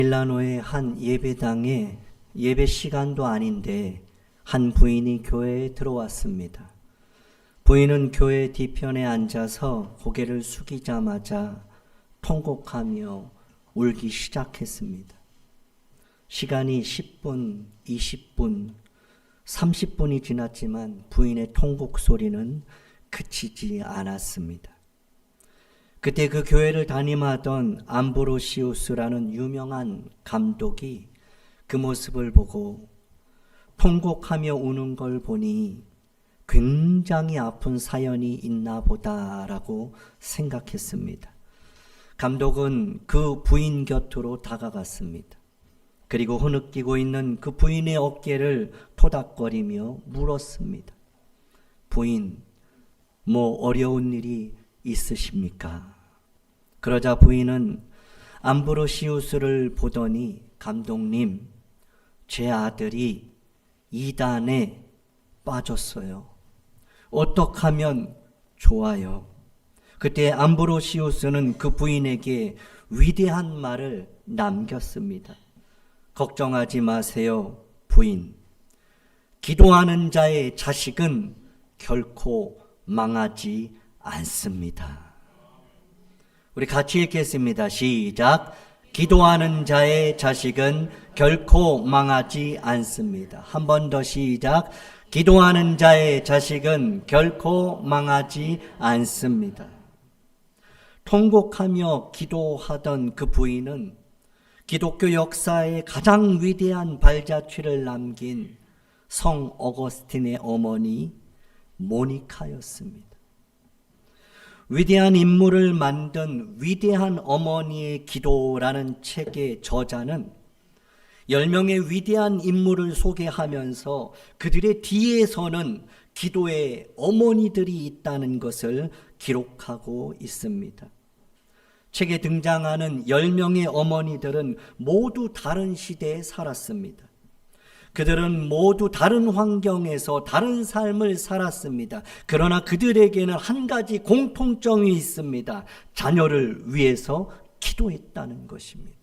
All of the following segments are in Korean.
밀라노의 한 예배당에 예배 시간도 아닌데 한 부인이 교회에 들어왔습니다. 부인은 교회 뒤편에 앉아서 고개를 숙이자마자 통곡하며 울기 시작했습니다. 시간이 10분, 20분, 30분이 지났지만 부인의 통곡 소리는 그치지 않았습니다. 그때 그 교회를 담임하던 암브로시우스라는 유명한 감독이 그 모습을 보고 통곡하며 우는 걸 보니 굉장히 아픈 사연이 있나 보다라고 생각했습니다. 감독은 그 부인 곁으로 다가갔습니다. 그리고 흐느끼고 있는 그 부인의 어깨를 토닥거리며 물었습니다. 부인, 뭐 어려운 일이 있으십니까? 그러자 부인은 암브로시우스를 보더니 감독님, 제 아들이 이단에 빠졌어요. 어떻게 하면 좋아요? 그때 암브로시우스는 그 부인에게 위대한 말을 남겼습니다. 걱정하지 마세요, 부인. 기도하는 자의 자식은 결코 망하지 않습니다. 우리 같이 읽겠습니다. 시작. 기도하는 자의 자식은 결코 망하지 않습니다. 한 번 더 시작. 기도하는 자의 자식은 결코 망하지 않습니다. 통곡하며 기도하던 그 부인은 기독교 역사의 가장 위대한 발자취를 남긴 성 어거스틴의 어머니 모니카였습니다. 위대한 인물을 만든 위대한 어머니의 기도라는 책의 저자는 10명의 위대한 인물을 소개하면서 그들의 뒤에서는 기도의 어머니들이 있다는 것을 기록하고 있습니다. 책에 등장하는 10명의 어머니들은 모두 다른 시대에 살았습니다. 그들은 모두 다른 환경에서 다른 삶을 살았습니다. 그러나 그들에게는 한 가지 공통점이 있습니다. 자녀를 위해서 기도했다는 것입니다.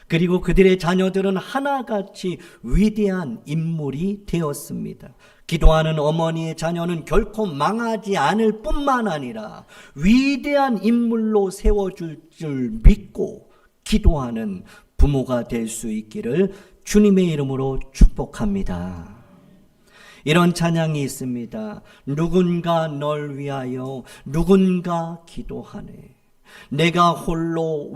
그리고 그들의 자녀들은 하나같이 위대한 인물이 되었습니다. 기도하는 어머니의 자녀는 결코 망하지 않을 뿐만 아니라 위대한 인물로 세워줄 줄 믿고 기도하는 부모가 될 수 있기를 주님의 이름으로 축복합니다. 이런 찬양이 있습니다. 누군가 널 위하여 누군가 기도하네. 내가 홀로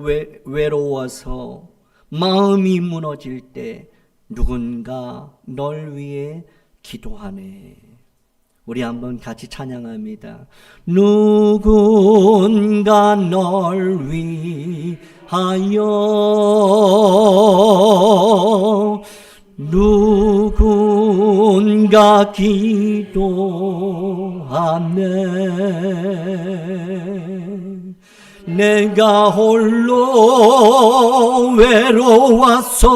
외로워서 마음이 무너질 때 누군가 널 위해 기도하네. 우리 한번 같이 찬양합니다. 누군가 널 위하여 누군가 기도하네. 내가 홀로 외로워서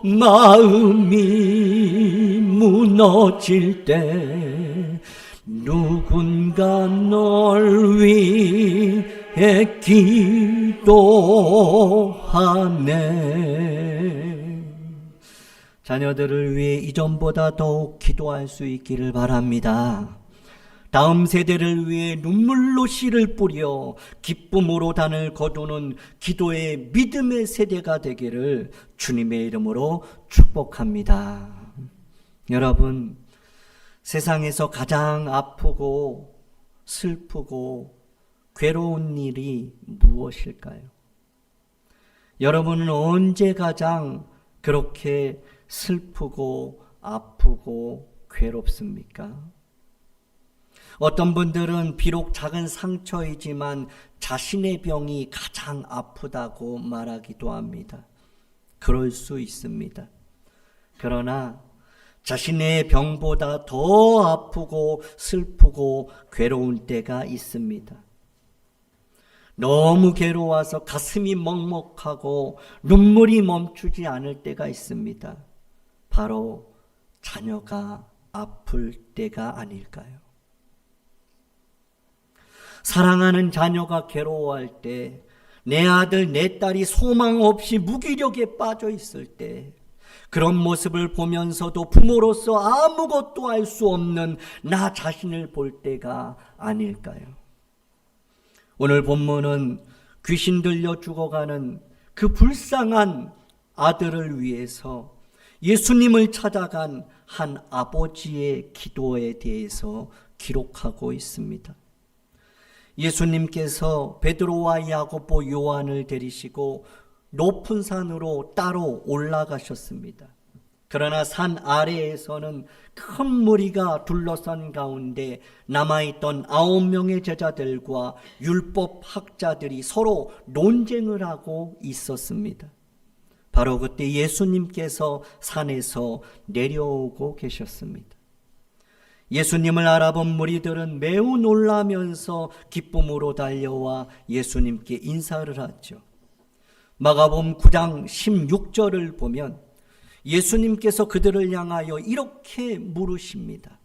마음이 무너질 때 누군가 널 위해 기도하네. 자녀들을 위해 이전보다 더욱 기도할 수 있기를 바랍니다. 다음 세대를 위해 눈물로 씨를 뿌려 기쁨으로 단을 거두는 기도의 믿음의 세대가 되기를 주님의 이름으로 축복합니다. 여러분, 세상에서 가장 아프고 슬프고 괴로운 일이 무엇일까요? 여러분은 언제 가장 그렇게 슬프고 아프고 괴롭습니까? 어떤 분들은 비록 작은 상처이지만 자신의 병이 가장 아프다고 말하기도 합니다. 그럴 수 있습니다. 그러나 자신의 병보다 더 아프고 슬프고 괴로운 때가 있습니다. 너무 괴로워서 가슴이 먹먹하고 눈물이 멈추지 않을 때가 있습니다. 바로 자녀가 아플 때가 아닐까요? 사랑하는 자녀가 괴로워할 때, 내 아들, 내 딸이 소망 없이 무기력에 빠져 있을 때 그런 모습을 보면서도 부모로서 아무것도 할 수 없는 나 자신을 볼 때가 아닐까요? 오늘 본문은 귀신 들려 죽어가는 그 불쌍한 아들을 위해서 예수님을 찾아간 한 아버지의 기도에 대해서 기록하고 있습니다. 예수님께서 베드로와 야고보, 요한을 데리시고 높은 산으로 따로 올라가셨습니다. 그러나 산 아래에서는 큰 무리가 둘러싼 가운데 남아있던 9명의 제자들과 율법 학자들이 서로 논쟁을 하고 있었습니다. 바로 그때 예수님께서 산에서 내려오고 계셨습니다. 예수님을 알아본 무리들은 매우 놀라면서 기쁨으로 달려와 예수님께 인사를 하죠. 마가복음 9장 16절을 보면 예수님께서 그들을 향하여 이렇게 물으십니다.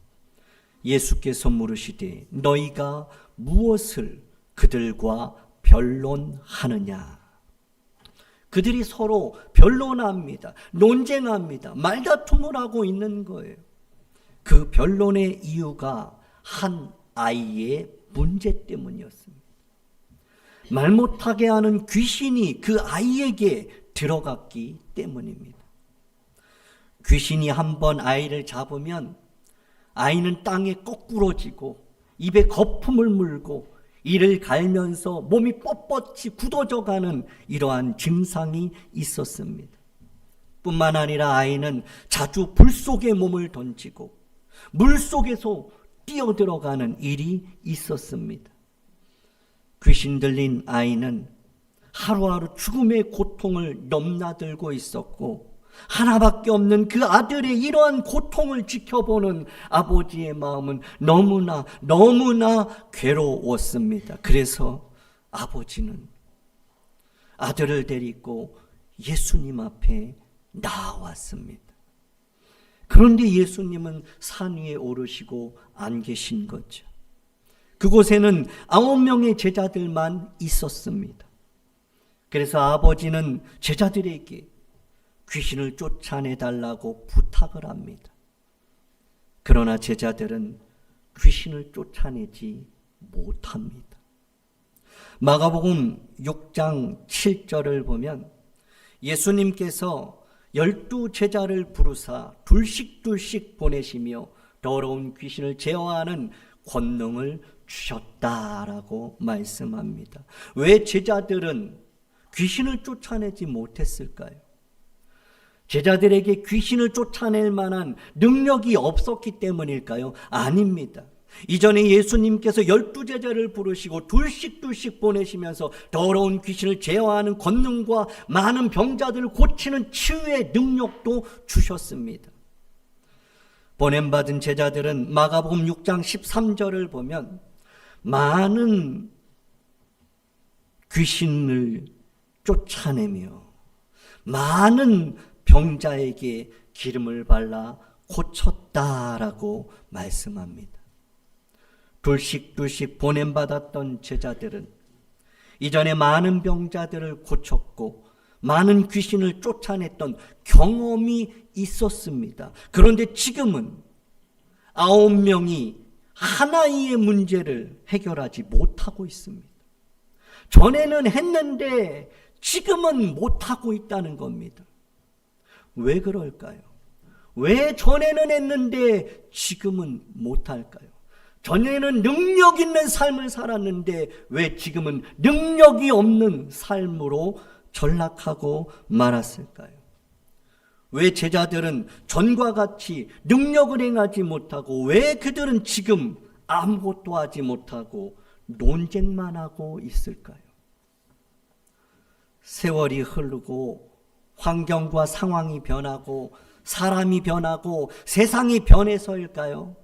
예수께서 물으시되 너희가 무엇을 그들과 변론하느냐? 그들이 서로 변론합니다. 논쟁합니다. 말다툼을 하고 있는 거예요. 그 변론의 이유가 한 아이의 문제 때문이었습니다. 말 못하게 하는 귀신이 그 아이에게 들어갔기 때문입니다. 귀신이 한번 아이를 잡으면 아이는 땅에 거꾸러지고 입에 거품을 물고 이를 갈면서 몸이 뻣뻣이 굳어져 가는 이러한 증상이 있었습니다. 뿐만 아니라 아이는 자주 불 속에 몸을 던지고 물 속에서 뛰어들어가는 일이 있었습니다. 귀신 들린 아이는 하루하루 죽음의 고통을 넘나들고 있었고 하나밖에 없는 그 아들의 이러한 고통을 지켜보는 아버지의 마음은 너무나 괴로웠습니다. 그래서 아버지는 아들을 데리고 예수님 앞에 나왔습니다. 그런데 예수님은 산 위에 오르시고 안 계신 거죠. 그곳에는 9명의 제자들만 있었습니다. 그래서 아버지는 제자들에게 귀신을 쫓아내달라고 부탁을 합니다. 그러나 제자들은 귀신을 쫓아내지 못합니다. 마가복음 6장 7절을 보면 예수님께서 12제자를 부르사 둘씩 보내시며 더러운 귀신을 제어하는 권능을 주셨다라고 말씀합니다. 왜 제자들은 귀신을 쫓아내지 못했을까요? 제자들에게 귀신을 쫓아낼 만한 능력이 없었기 때문일까요? 아닙니다. 이전에 예수님께서 12제자를 부르시고 둘씩 보내시면서 더러운 귀신을 제어하는 권능과 많은 병자들을 고치는 치유의 능력도 주셨습니다. 보냄받은 제자들은 마가복음 6장 13절을 보면 많은 귀신을 쫓아내며 많은 병자에게 기름을 발라 고쳤다라고 말씀합니다. 둘씩 보냄받았던 제자들은 이전에 많은 병자들을 고쳤고 많은 귀신을 쫓아냈던 경험이 있었습니다. 그런데 지금은 9명이 하나의 문제를 해결하지 못하고 있습니다. 전에는 했는데 지금은 못하고 있다는 겁니다. 왜 그럴까요? 왜 전에는 했는데 지금은 못할까요? 전에는 능력 있는 삶을 살았는데 왜 지금은 능력이 없는 삶으로 전락하고 말았을까요? 왜 제자들은 전과 같이 능력을 행하지 못하고 왜 그들은 지금 아무것도 하지 못하고 논쟁만 하고 있을까요? 세월이 흐르고 환경과 상황이 변하고 사람이 변하고 세상이 변해서일까요?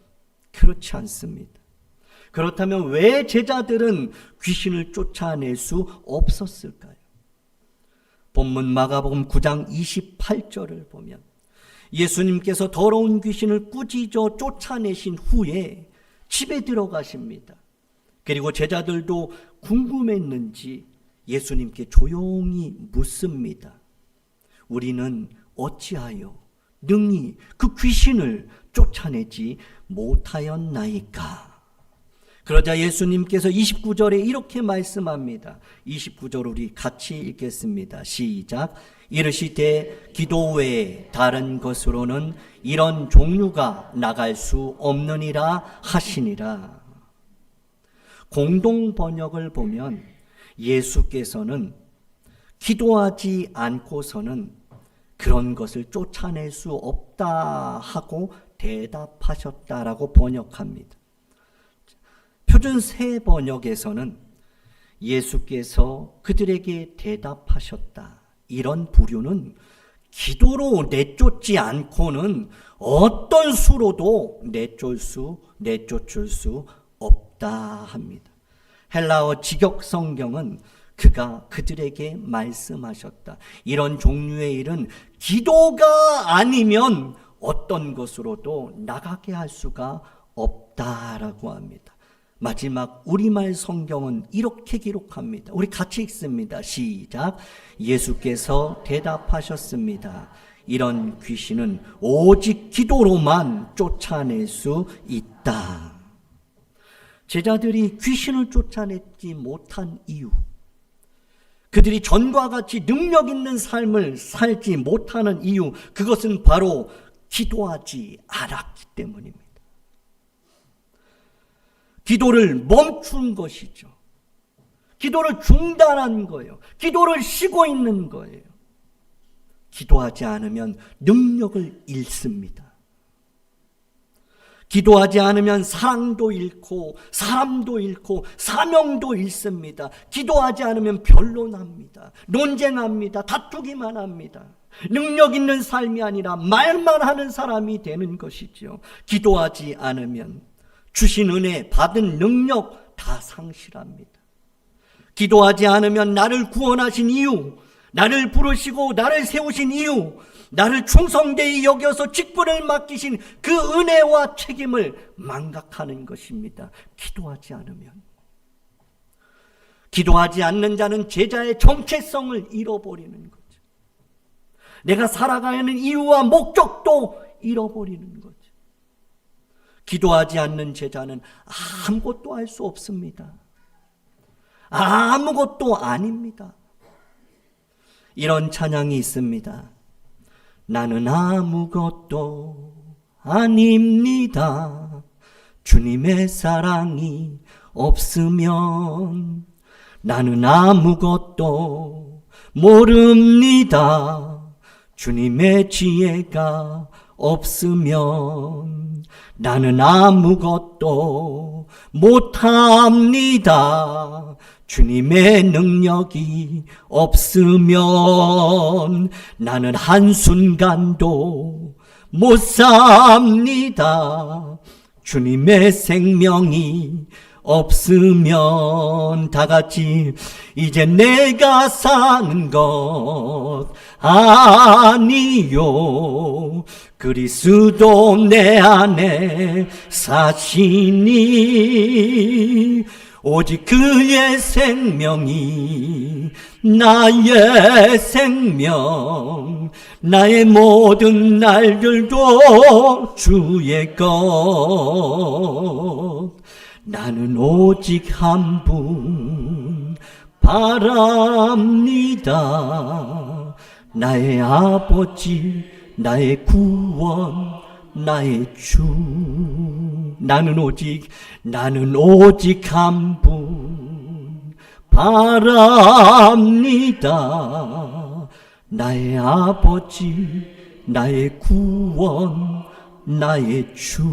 그렇지 않습니다. 그렇다면 왜 제자들은 귀신을 쫓아낼 수 없었을까요? 본문 마가복음 9장 28절을 보면 예수님께서 더러운 귀신을 꾸짖어 쫓아내신 후에 집에 들어가십니다. 그리고 제자들도 궁금했는지 예수님께 조용히 묻습니다. 우리는 어찌하여 능히 그 귀신을 쫓아내지 못하였나이까? 그러자 예수님께서 29절에 이렇게 말씀합니다. 29절 우리 같이 읽겠습니다. 시작. 이르시되 기도 외에 다른 것으로는 이런 종류가 나갈 수 없느니라 하시니라. 공동 번역을 보면 예수께서는 기도하지 않고서는 그런 것을 쫓아낼 수 없다 하고 대답하셨다라고 번역합니다. 표준 새 번역에서는 예수께서 그들에게 대답하셨다. 이런 부류는 기도로 내쫓지 않고는 어떤 수로도 내쫓을 수 없다 합니다. 헬라어 직역 성경은 그가 그들에게 말씀하셨다. 이런 종류의 일은 기도가 아니면 어떤 것으로도 나가게 할 수가 없다라고 합니다. 마지막 우리말 성경은 이렇게 기록합니다. 우리 같이 읽습니다. 시작. 예수께서 대답하셨습니다. 이런 귀신은 오직 기도로만 쫓아낼 수 있다. 제자들이 귀신을 쫓아내지 못한 이유, 그들이 전과 같이 능력 있는 삶을 살지 못하는 이유, 그것은 바로 기도하지 않았기 때문입니다. 기도를 멈춘 것이죠. 기도를 중단한 거예요. 기도를 쉬고 있는 거예요. 기도하지 않으면 능력을 잃습니다. 기도하지 않으면 사랑도 잃고 사람도 잃고 사명도 잃습니다. 기도하지 않으면 변론합니다. 논쟁합니다. 다투기만 합니다. 능력 있는 삶이 아니라 말만 하는 사람이 되는 것이죠. 기도하지 않으면 주신 은혜, 받은 능력 다 상실합니다. 기도하지 않으면 나를 구원하신 이유, 나를 부르시고 나를 세우신 이유, 나를 충성되이 여겨서 직분을 맡기신 그 은혜와 책임을 망각하는 것입니다. 기도하지 않으면. 기도하지 않는 자는 제자의 정체성을 잃어버리는 거죠. 내가 살아가는 이유와 목적도 잃어버리는 거죠. 기도하지 않는 제자는 아무것도 할 수 없습니다. 아무것도 아닙니다. 이런 찬양이 있습니다. 나는 아무것도 아닙니다. 주님의 사랑이 없으면 나는 아무것도 모릅니다. 주님의 지혜가 없으면 나는 아무것도 못합니다. 주님의 능력이 없으면 나는 한순간도 못 삽니다. 주님의 생명이 없으면 다 같이 이제 내가 사는 것 아니요 그리스도 내 안에 사시니 오직 그의 생명이 나의 생명 나의 모든 날들도 주의 것 나는 오직 한 분 바랍니다. 나의 아버지 나의 구원 나의 주 나는 오직 한 분 바랍니다. 나의 아버지 나의 구원 나의 주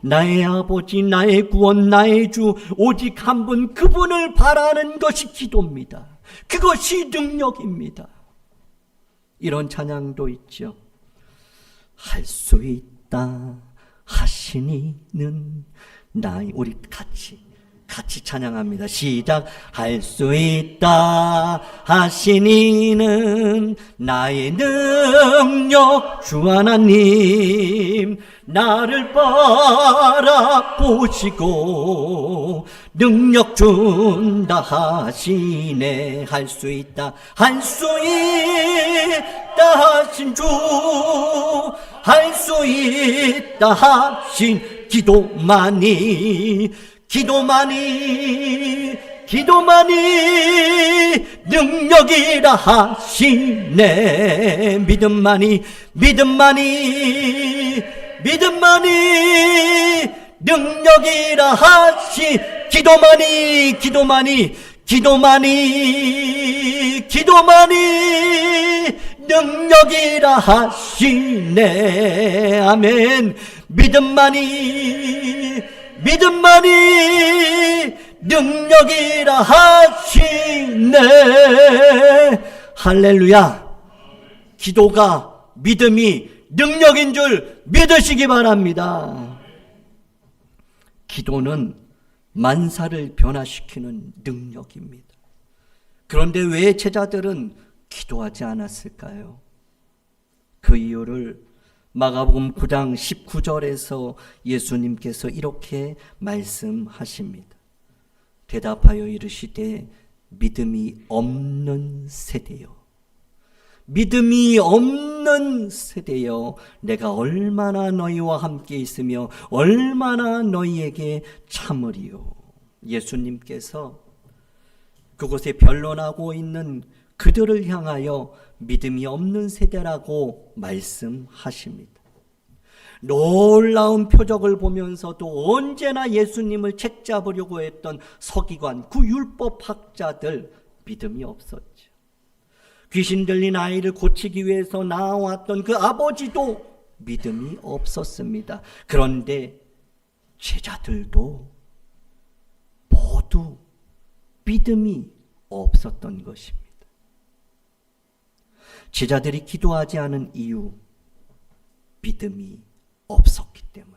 나의 아버지 나의 구원 나의 주 오직 한 분 그분을 바라는 것이 기도입니다. 그것이 능력입니다. 이런 찬양도 있죠. 할 수 있다 하시니는 나의 우리 같이 같이 찬양합니다. 시작. 할 수 있다 하시니는 나의 능력 주 하나님 나를 바라보시고 능력 준다 하시네. 할 수 있다 할 수 있다 하신 주 할 수 있다 하신 기도만이 능력이라 하시네. 믿음만이 능력이라 하시 기도만이 능력이라 하시네. 아멘. 믿음만이 능력이라 하시네. 할렐루야. 기도가 믿음이 능력인 줄 믿으시기 바랍니다. 기도는 만사를 변화시키는 능력입니다. 그런데 왜 제자들은 기도하지 않았을까요? 그 이유를 마가복음 9장 19절에서 예수님께서 이렇게 말씀하십니다. 대답하여 이르시되 믿음이 없는 세대여, 믿음이 없는 세대여, 내가 얼마나 너희와 함께 있으며 얼마나 너희에게 참으리요. 예수님께서 그곳에 변론하고 있는 그들을 향하여 믿음이 없는 세대라고 말씀하십니다. 놀라운 표적을 보면서도 언제나 예수님을 책잡으려고 했던 서기관, 그 율법학자들 믿음이 없었죠. 귀신 들린 아이를 고치기 위해서 나왔던 그 아버지도 믿음이 없었습니다. 그런데 제자들도 모두 믿음이 없었던 것입니다. 제자들이 기도하지 않은 이유, 믿음이 없었기 때문.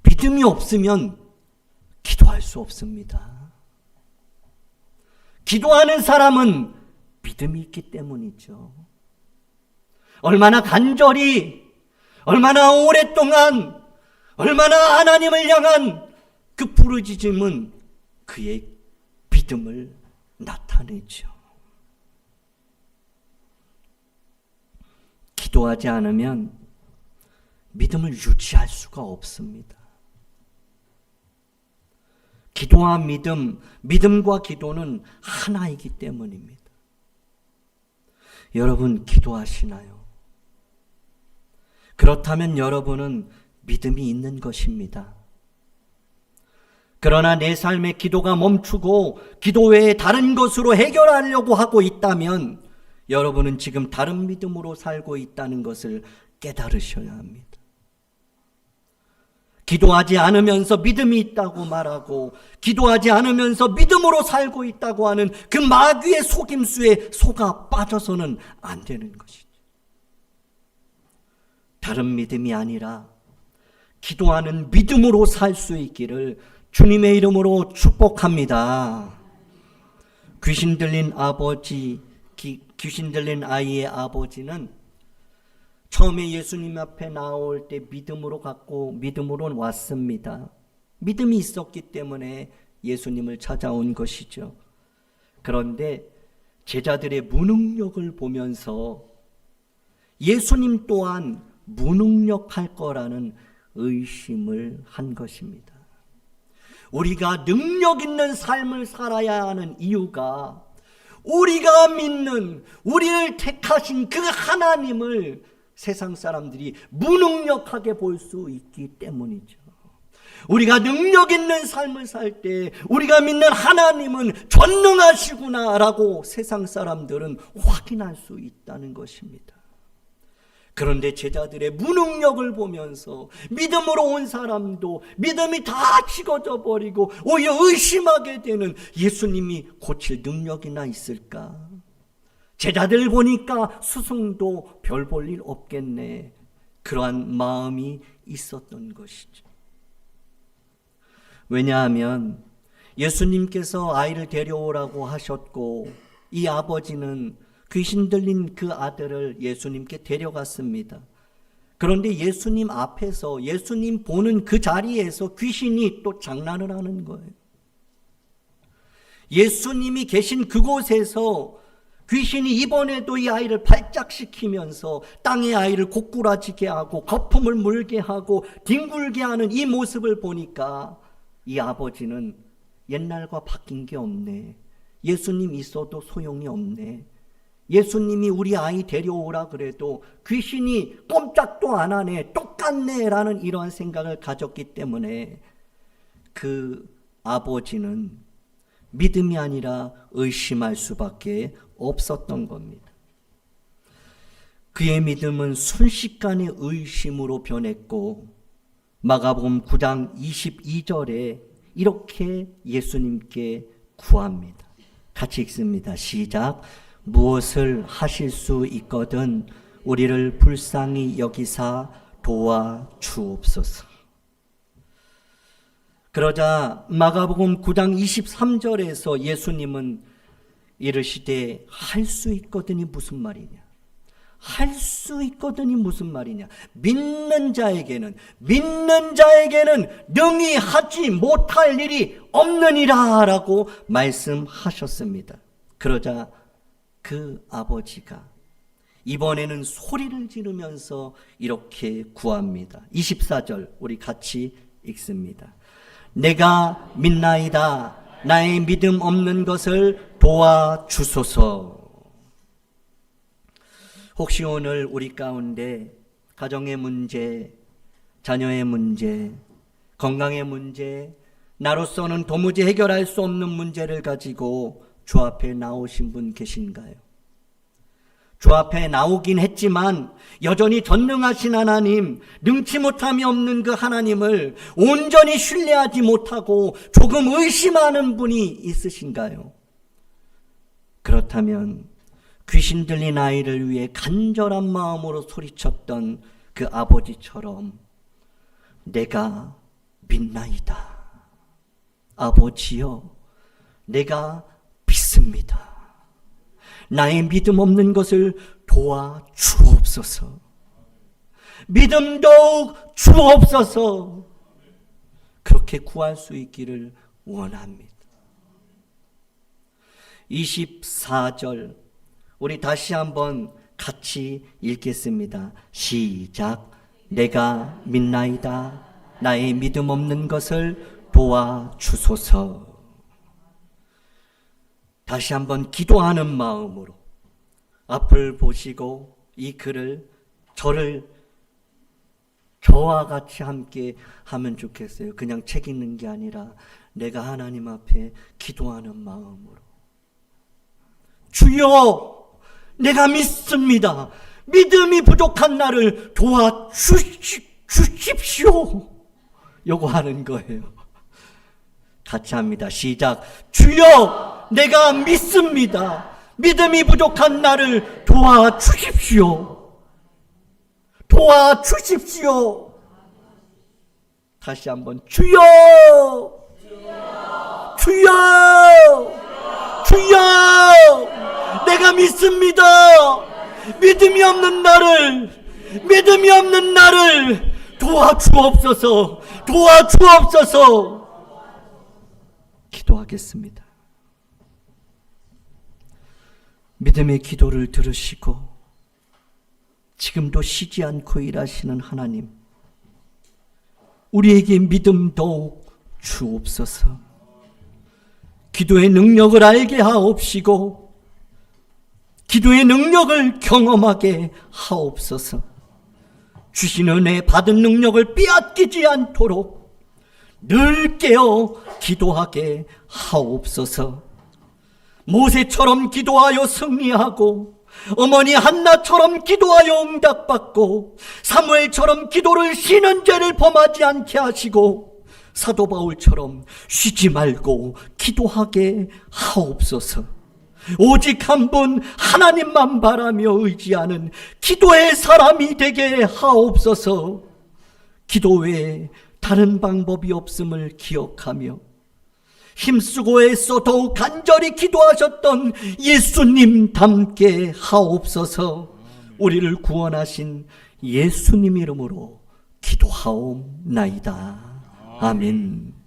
믿음이 없으면 기도할 수 없습니다. 기도하는 사람은 믿음이 있기 때문이죠. 얼마나 간절히, 얼마나 오랫동안, 얼마나 하나님을 향한 그 부르짖음은 그의 믿음을 나타내죠. 기도하지 않으면 믿음을 유지할 수가 없습니다. 기도와 믿음과 기도는 하나이기 때문입니다. 여러분 기도하시나요? 그렇다면 여러분은 믿음이 있는 것입니다. 그러나 내 삶의 기도가 멈추고 기도 외에 다른 것으로 해결하려고 하고 있다면 여러분은 지금 다른 믿음으로 살고 있다는 것을 깨달으셔야 합니다. 기도하지 않으면서 믿음이 있다고 말하고 기도하지 않으면서 믿음으로 살고 있다고 하는 그 마귀의 속임수에 속아 빠져서는 안 되는 것이죠. 다른 믿음이 아니라 기도하는 믿음으로 살 수 있기를 주님의 이름으로 축복합니다. 귀신 들린 아이의 아버지는 처음에 예수님 앞에 나올 때 믿음으로 왔습니다. 믿음이 있었기 때문에 예수님을 찾아온 것이죠. 그런데 제자들의 무능력을 보면서 예수님 또한 무능력할 거라는 의심을 한 것입니다. 우리가 능력 있는 삶을 살아야 하는 이유가 우리가 믿는, 우리를 택하신 그 하나님을 세상 사람들이 무능력하게 볼 수 있기 때문이죠. 우리가 능력 있는 삶을 살 때 우리가 믿는 하나님은 전능하시구나라고 세상 사람들은 확인할 수 있다는 것입니다. 그런데 제자들의 무능력을 보면서 믿음으로 온 사람도 믿음이 다 식어져 버리고 오히려 의심하게 되는, 예수님이 고칠 능력이나 있을까? 제자들 보니까 스승도 별 볼 일 없겠네. 그러한 마음이 있었던 것이죠. 왜냐하면 예수님께서 아이를 데려오라고 하셨고 이 아버지는 귀신 들린 그 아들을 예수님께 데려갔습니다. 그런데 예수님 앞에서 예수님 보는 그 자리에서 귀신이 또 장난을 하는 거예요. 예수님이 계신 그곳에서 귀신이 이번에도 이 아이를 발작시키면서 땅의 아이를 고꾸라지게 하고 거품을 물게 하고 뒹굴게 하는 이 모습을 보니까 이 아버지는 옛날과 바뀐 게 없네. 예수님 있어도 소용이 없네. 예수님이 우리 아이 데려오라 그래도 귀신이 꼼짝도 안 하네. 똑같네. 라는 이러한 생각을 가졌기 때문에 그 아버지는 믿음이 아니라 의심할 수밖에 없었던 겁니다. 그의 믿음은 순식간에 의심으로 변했고 마가복음 9장 22절에 이렇게 예수님께 구합니다. 같이 읽습니다. 시작. 무엇을 하실 수 있거든 우리를 불쌍히 여기사 도와주옵소서. 그러자 마가복음 9장 23절에서 예수님은 이르시되 할 수 있거든이 무슨 말이냐? 할 수 있거든이 무슨 말이냐? 믿는 자에게는 능히 하지 못할 일이 없느니라 라고 말씀하셨습니다. 그러자 그 아버지가 이번에는 소리를 지르면서 이렇게 구합니다. 24절 우리 같이 읽습니다. 내가 믿나이다. 나의 믿음 없는 것을 도와주소서. 혹시 오늘 우리 가운데 가정의 문제, 자녀의 문제, 건강의 문제, 나로서는 도무지 해결할 수 없는 문제를 가지고 주 앞에 나오신 분 계신가요? 주 앞에 나오긴 했지만 여전히 전능하신 하나님, 능치 못함이 없는 그 하나님을 온전히 신뢰하지 못하고 조금 의심하는 분이 있으신가요? 그렇다면 귀신 들린 아이를 위해 간절한 마음으로 소리쳤던 그 아버지처럼 내가 믿나이다. 아버지여, 내가 믿습니다. 나의 믿음 없는 것을 도와주옵소서. 믿음 더욱 주옵소서. 그렇게 구할 수 있기를 원합니다. 24절 우리 다시 한번 같이 읽겠습니다. 시작. 내가 믿나이다. 나의 믿음 없는 것을 도와주소서. 다시 한번 기도하는 마음으로 앞을 보시고 이 글을 저와 같이 함께 하면 좋겠어요. 그냥 책 읽는 게 아니라 내가 하나님 앞에 기도하는 마음으로 주여, 내가 믿습니다. 믿음이 부족한 나를 도와주십시오. 요거 하는 거예요. 같이 합니다. 시작. 주여, 내가 믿습니다. 믿음이 부족한 나를 도와주십시오. 도와주십시오. 다시 한번 주여, 주여, 주여. 내가 믿습니다. 믿음이 없는 나를 도와주옵소서. 도와주옵소서. 기도하겠습니다. 믿음의 기도를 들으시고 지금도 쉬지 않고 일하시는 하나님, 우리에게 믿음 더욱 주옵소서. 기도의 능력을 알게 하옵시고 기도의 능력을 경험하게 하옵소서. 주신 은혜 받은 능력을 빼앗기지 않도록 늘 깨어 기도하게 하옵소서. 모세처럼 기도하여 승리하고 어머니 한나처럼 기도하여 응답받고 사무엘처럼 기도를 쉬는 죄를 범하지 않게 하시고 사도 바울처럼 쉬지 말고 기도하게 하옵소서. 오직 한 분 하나님만 바라며 의지하는 기도의 사람이 되게 하옵소서. 기도 외에 다른 방법이 없음을 기억하며 힘쓰고 애써 더욱 간절히 기도하셨던 예수님 닮게 하옵소서. 우리를 구원하신 예수님 이름으로 기도하옵나이다. 아멘.